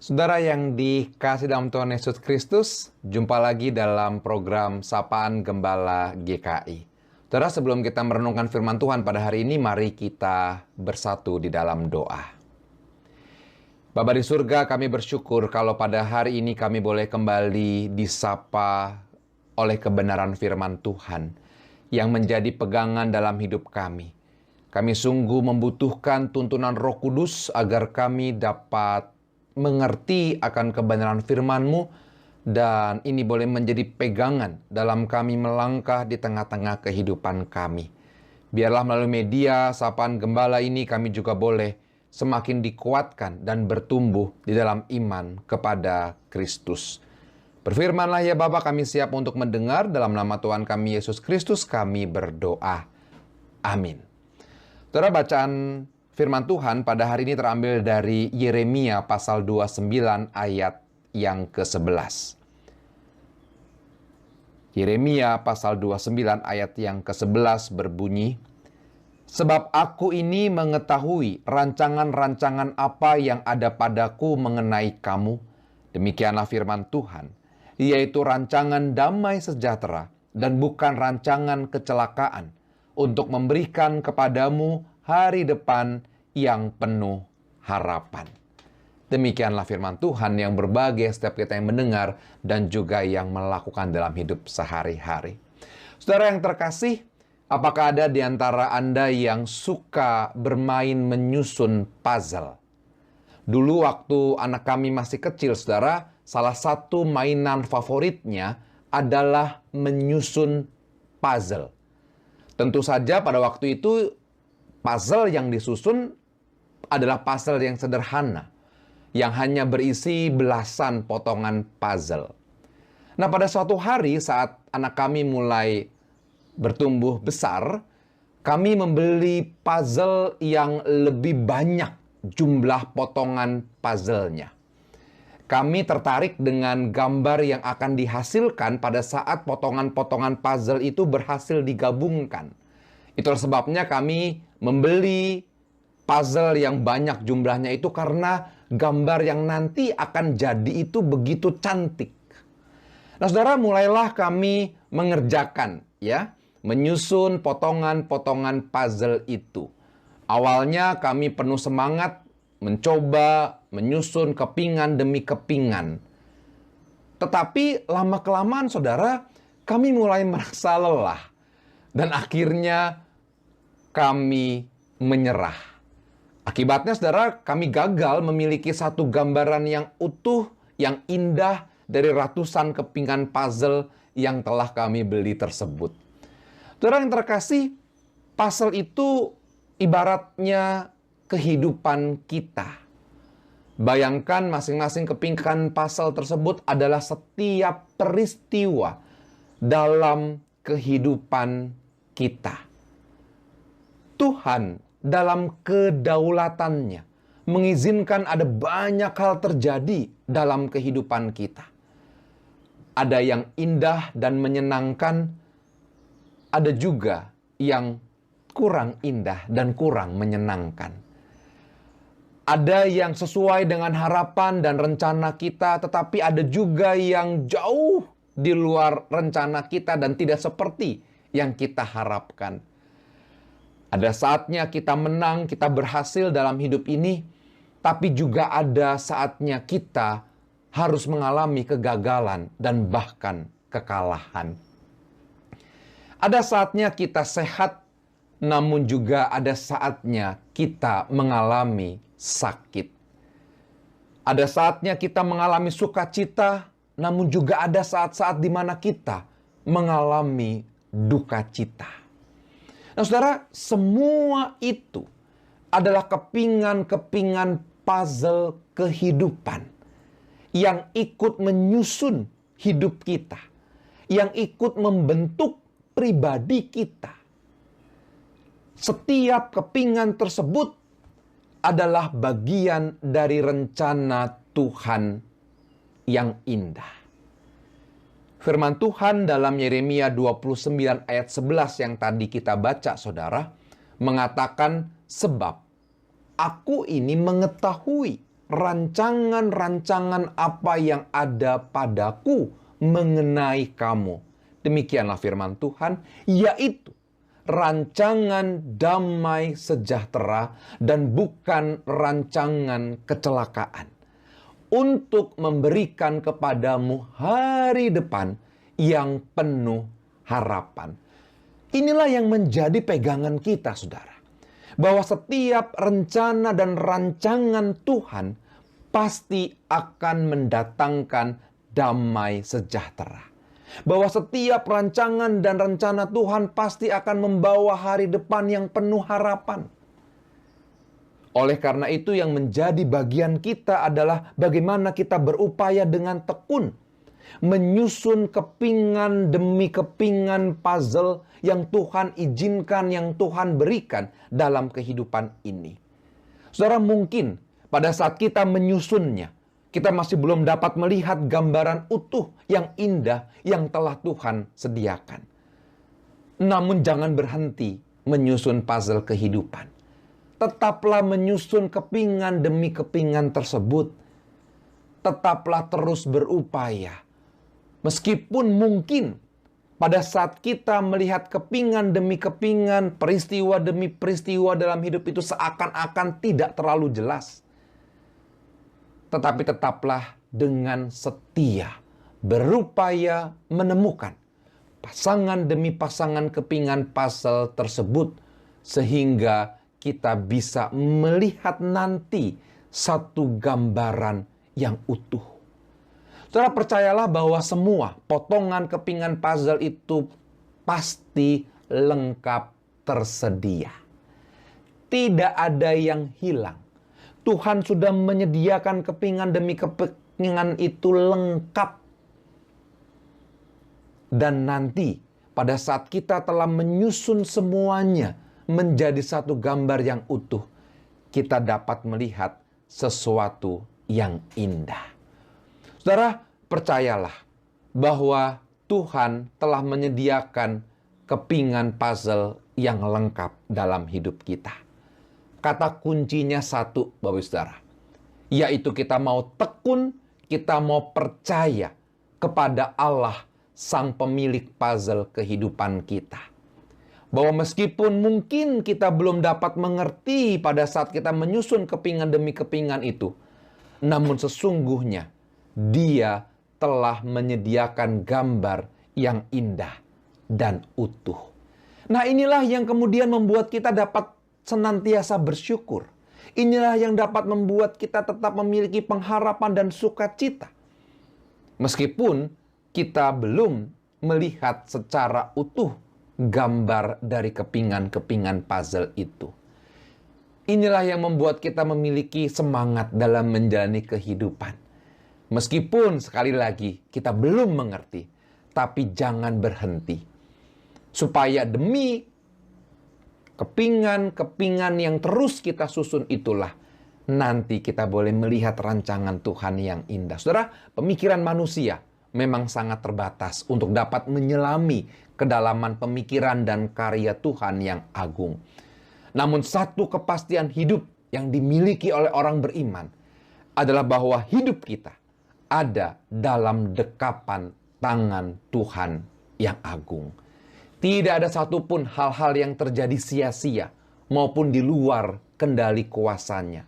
Saudara yang dikasih dalam Tuhan Yesus Kristus, jumpa lagi dalam program Sapaan Gembala GKI. Saudara, sebelum kita merenungkan firman Tuhan pada hari ini, mari kita bersatu di dalam doa. Bapa di surga, kami bersyukur kalau pada hari ini kami boleh kembali disapa oleh kebenaran firman Tuhan yang menjadi pegangan dalam hidup kami. Kami sungguh membutuhkan tuntunan Roh Kudus agar kami dapat mengerti akan kebenaran firman-Mu, dan ini boleh menjadi pegangan dalam kami melangkah di tengah-tengah kehidupan kami. Biarlah melalui media Sapaan Gembala ini kami juga boleh semakin dikuatkan dan bertumbuh di dalam iman kepada Kristus. Berfirmanlah ya Bapa, kami siap untuk mendengar. Dalam nama Tuhan kami Yesus Kristus kami berdoa. Amin. Saudara, bacaan firman Tuhan pada hari ini terambil dari Yeremia pasal 29 ayat yang ke-11. Yeremia pasal 29 ayat yang ke-11 berbunyi, "Sebab aku ini mengetahui rancangan-rancangan apa yang ada padaku mengenai kamu, demikianlah firman Tuhan, yaitu rancangan damai sejahtera dan bukan rancangan kecelakaan, untuk memberikan kepadamu hari depan yang penuh harapan." Demikianlah firman Tuhan yang berbahagia setiap kita yang mendengar dan juga yang melakukan dalam hidup sehari-hari. Saudara yang terkasih, apakah ada di antara Anda yang suka bermain menyusun puzzle? Dulu waktu anak kami masih kecil, saudara, salah satu mainan favoritnya adalah menyusun puzzle. Tentu saja pada waktu itu puzzle yang disusun adalah puzzle yang sederhana, yang hanya berisi belasan potongan puzzle. Nah, pada suatu hari saat anak kami mulai bertumbuh besar, kami membeli puzzle yang lebih banyak jumlah potongan puzzle-nya. Kami tertarik dengan gambar yang akan dihasilkan pada saat potongan-potongan puzzle itu berhasil digabungkan. Itulah sebabnya kami membeli puzzle yang banyak jumlahnya itu, karena gambar yang nanti akan jadi itu begitu cantik. Nah, saudara, mulailah kami mengerjakan, menyusun potongan-potongan puzzle itu. Awalnya kami penuh semangat mencoba menyusun kepingan demi kepingan. Tetapi lama-kelamaan, saudara, kami mulai merasa lelah. Dan akhirnya kami menyerah. Akibatnya, saudara, kami gagal memiliki satu gambaran yang utuh, yang indah dari ratusan kepingan puzzle yang telah kami beli tersebut. Saudara yang terkasih, puzzle itu ibaratnya kehidupan kita. Bayangkan masing-masing kepingan puzzle tersebut adalah setiap peristiwa dalam kehidupan kita. Tuhan dalam kedaulatannya mengizinkan ada banyak hal terjadi dalam kehidupan kita. Ada yang indah dan menyenangkan, ada juga yang kurang indah dan kurang menyenangkan. Ada yang sesuai dengan harapan dan rencana kita, tetapi ada juga yang jauh di luar rencana kita dan tidak seperti yang kita harapkan. Ada saatnya kita menang, kita berhasil dalam hidup ini, tapi juga ada saatnya kita harus mengalami kegagalan dan bahkan kekalahan. Ada saatnya kita sehat, namun juga ada saatnya kita mengalami sakit. Ada saatnya kita mengalami sukacita, namun juga ada saat-saat di mana kita mengalami duka cita. Nah, saudara, semua itu adalah kepingan-kepingan puzzle kehidupan yang ikut menyusun hidup kita, yang ikut membentuk pribadi kita. Setiap kepingan tersebut adalah bagian dari rencana Tuhan yang indah. Firman Tuhan dalam Yeremia 29 ayat 11 yang tadi kita baca, saudara, mengatakan, "Sebab aku ini mengetahui rancangan-rancangan apa yang ada padaku mengenai kamu. Demikianlah firman Tuhan, yaitu rancangan damai sejahtera dan bukan rancangan kecelakaan, untuk memberikan kepadamu hari depan yang penuh harapan. Inilah yang menjadi pegangan kita, saudara. Bahwa setiap rencana dan rancangan Tuhan pasti akan mendatangkan damai sejahtera. Bahwa setiap rancangan dan rencana Tuhan pasti akan membawa hari depan yang penuh harapan. Oleh karena itu yang menjadi bagian kita adalah bagaimana kita berupaya dengan tekun menyusun kepingan demi kepingan puzzle yang Tuhan izinkan, yang Tuhan berikan dalam kehidupan ini. Saudara, mungkin pada saat kita menyusunnya, kita masih belum dapat melihat gambaran utuh yang indah yang telah Tuhan sediakan. Namun jangan berhenti menyusun puzzle kehidupan. Tetaplah menyusun kepingan demi kepingan tersebut. Tetaplah terus berupaya. Meskipun mungkin pada saat kita melihat kepingan demi kepingan, peristiwa demi peristiwa dalam hidup itu seakan-akan tidak terlalu jelas. Tetapi tetaplah dengan setia berupaya menemukan pasangan demi pasangan kepingan puzzle tersebut, sehingga kita bisa melihat nanti satu gambaran yang utuh. Saudara, percayalah bahwa semua potongan kepingan puzzle itu pasti lengkap tersedia. Tidak ada yang hilang. Tuhan sudah menyediakan kepingan demi kepingan itu lengkap. Dan nanti pada saat kita telah menyusun semuanya menjadi satu gambar yang utuh, kita dapat melihat sesuatu yang indah. Saudara, percayalah bahwa Tuhan telah menyediakan kepingan puzzle yang lengkap dalam hidup kita. Kata kuncinya satu, Bapak Saudara, yaitu kita mau tekun, kita mau percaya kepada Allah, Sang Pemilik puzzle kehidupan kita. Bahwa meskipun mungkin kita belum dapat mengerti pada saat kita menyusun kepingan demi kepingan itu, namun sesungguhnya Dia telah menyediakan gambar yang indah dan utuh. Nah, inilah yang kemudian membuat kita dapat senantiasa bersyukur. Inilah yang dapat membuat kita tetap memiliki pengharapan dan sukacita. Meskipun kita belum melihat secara utuh gambar dari kepingan-kepingan puzzle itu. Inilah yang membuat kita memiliki semangat dalam menjalani kehidupan. Meskipun sekali lagi kita belum mengerti, tapi jangan berhenti. Supaya demi kepingan-kepingan yang terus kita susun itulah nanti kita boleh melihat rancangan Tuhan yang indah. Saudara, pemikiran manusia memang sangat terbatas untuk dapat menyelami kedalaman pemikiran dan karya Tuhan yang agung. Namun satu kepastian hidup yang dimiliki oleh orang beriman adalah bahwa hidup kita ada dalam dekapan tangan Tuhan yang agung. Tidak ada satupun hal-hal yang terjadi sia-sia maupun di luar kendali kuasanya.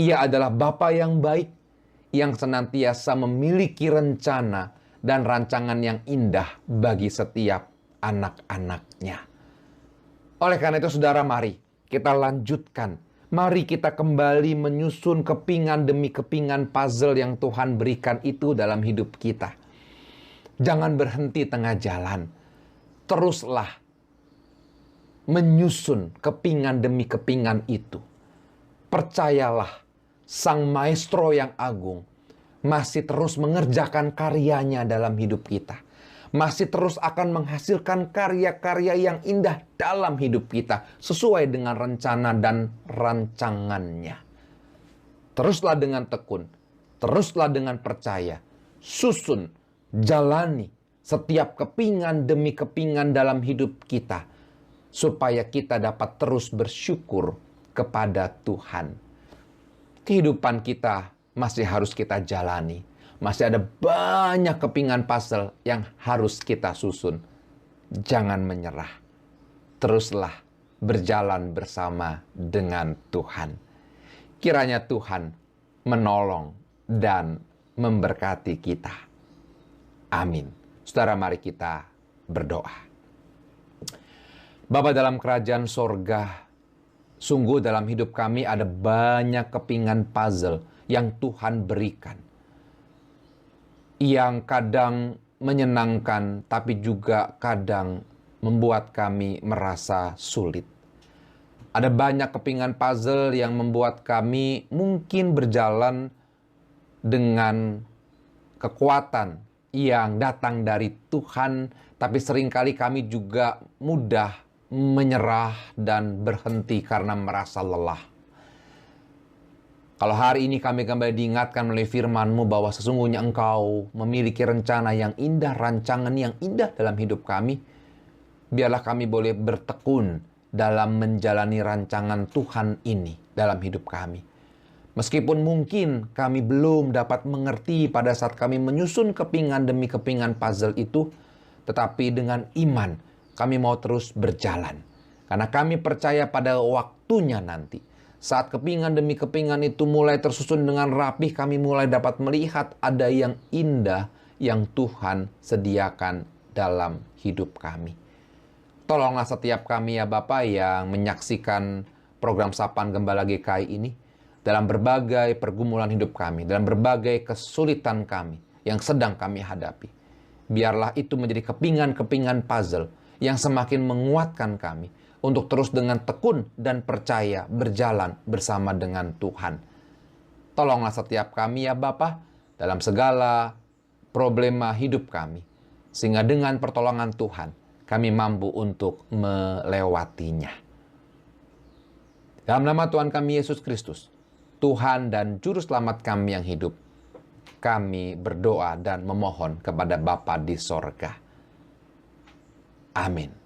Ia adalah Bapa yang baik, yang senantiasa memiliki rencana dan rancangan yang indah bagi setiap anak-anaknya. Oleh karena itu, saudara, mari kita lanjutkan. Mari kita kembali menyusun kepingan demi kepingan puzzle yang Tuhan berikan itu dalam hidup kita. Jangan berhenti tengah jalan. Teruslah menyusun kepingan demi kepingan itu. Percayalah, Sang Maestro yang agung masih terus mengerjakan karyanya dalam hidup kita. Masih terus akan menghasilkan karya-karya yang indah dalam hidup kita sesuai dengan rencana dan rancangannya. Teruslah dengan tekun, teruslah dengan percaya, susun, jalani setiap kepingan demi kepingan dalam hidup kita, supaya kita dapat terus bersyukur kepada Tuhan. kehidupan kita masih harus kita jalani. Masih ada banyak kepingan puzzle yang harus kita susun. Jangan menyerah. Teruslah berjalan bersama dengan Tuhan. Kiranya Tuhan menolong dan memberkati kita. Amin. Saudara, mari kita berdoa. Bapa dalam kerajaan sorga, sungguh dalam hidup kami ada banyak kepingan puzzle yang Tuhan berikan. Yang kadang menyenangkan, tapi juga kadang membuat kami merasa sulit. Ada banyak kepingan puzzle yang membuat kami mungkin berjalan dengan kekuatan yang datang dari Tuhan, tapi seringkali kami juga mudah menyerah dan berhenti karena merasa lelah. Kalau hari ini kami kembali diingatkan melalui firman-Mu bahwa sesungguhnya Engkau memiliki rencana yang indah, rancangan yang indah dalam hidup kami, biarlah kami boleh bertekun dalam menjalani rancangan Tuhan ini dalam hidup kami. Meskipun mungkin kami belum dapat mengerti pada saat kami menyusun kepingan demi kepingan puzzle itu, tetapi dengan iman kami mau terus berjalan. Karena kami percaya pada waktunya nanti, saat kepingan demi kepingan itu mulai tersusun dengan rapih, kami mulai dapat melihat ada yang indah yang Tuhan sediakan dalam hidup kami. Tolonglah setiap kami ya Bapa yang menyaksikan program Sapaan Gembala GKI ini, dalam berbagai pergumulan hidup kami, dalam berbagai kesulitan kami yang sedang kami hadapi. Biarlah itu menjadi kepingan-kepingan puzzle yang semakin menguatkan kami untuk terus dengan tekun dan percaya berjalan bersama dengan Tuhan. Tolonglah setiap kami ya Bapa dalam segala problema hidup kami, sehingga dengan pertolongan Tuhan kami mampu untuk melewatinya. Dalam nama Tuhan kami Yesus Kristus, Tuhan dan Juru Selamat kami yang hidup, kami berdoa dan memohon kepada Bapa di sorga. Amin.